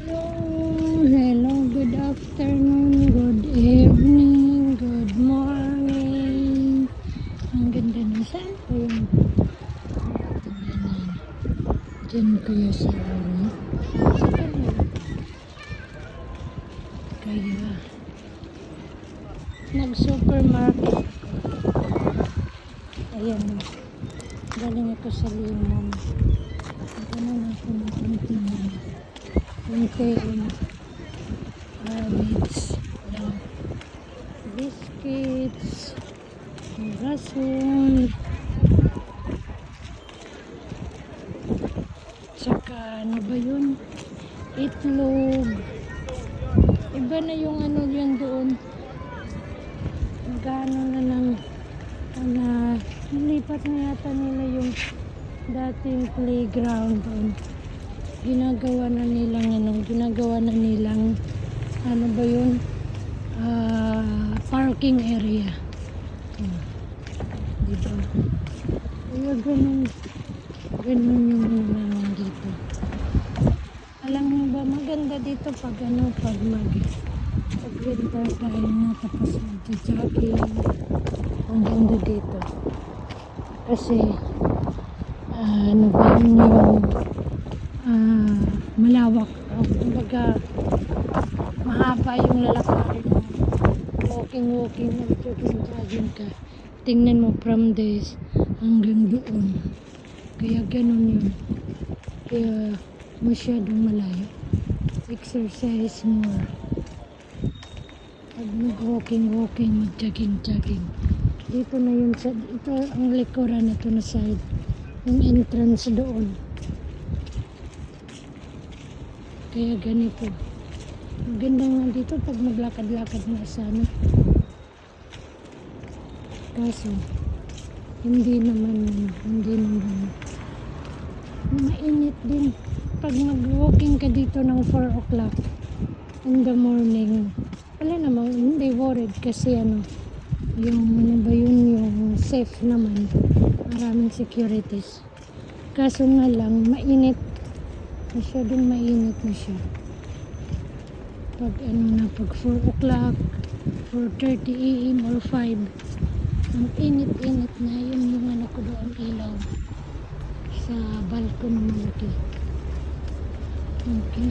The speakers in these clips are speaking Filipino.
Hello, good afternoon, good evening, good morning. Ang ganda na saan po yung dyan kuya sa ano? Kaya nag-supermarket. Ayan, galing ako sa Limon. Ito na ako ng kunting rabbits, biscuits, rason, tsaka ano ba yun, itlog. Iba na yung ano yan doon, magkano na ng nilipat na yata nila yung dating playground doon. Ginagawa na nilang ano ba yun, parking area. Diba? Kaya ganun yung naman dito. Alam mo ba, maganda dito pag winter time na, tapos mag-jogging ang ganda dito kasi ano ba yun, yung malawak, kumbaga mahaba yung lalakarin mo, walking, nag-jogging ka, tingnan mo from this hanggang doon, kaya ganun yun, kaya masyadong malayo, exercise more pag mag-walking, mag-jogging. Dito na yun, ito ang likuran, ito na side, yung entrance doon. Kaya ganito. Maganda nga dito pag maglakad-lakad na sana. Kaso, hindi naman mainit din. Pag mag-walking ka dito ng 4 o'clock in the morning, wala naman, hindi worried kasi yung yung safe naman, maraming securities. Kaso nga lang, mainit, masyadong mainit na siya. Pag pag 4 o'clock, 4:30 AM or 5, ang init-init na, yun yung ko doon ilaw sa balkon ng malaki. Okay.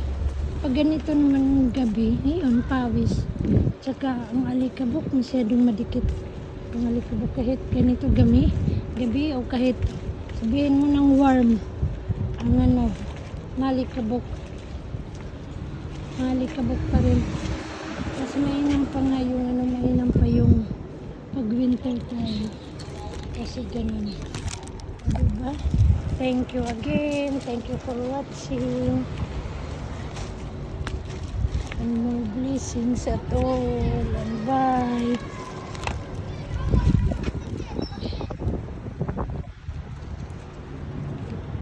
Pag ganito naman ng gabi, yun, pawis. Tsaka ang alikabok masyadong madikit. Ang alikabok kahit ganito gabi o kahit sabihin mo ng warm, ang malikabok pa rin. Kasi mainam pa nga yung mainam pa yung pag winter time. Kasi ganun. Diba? Thank you again. Thank you for watching. And more blessings at all.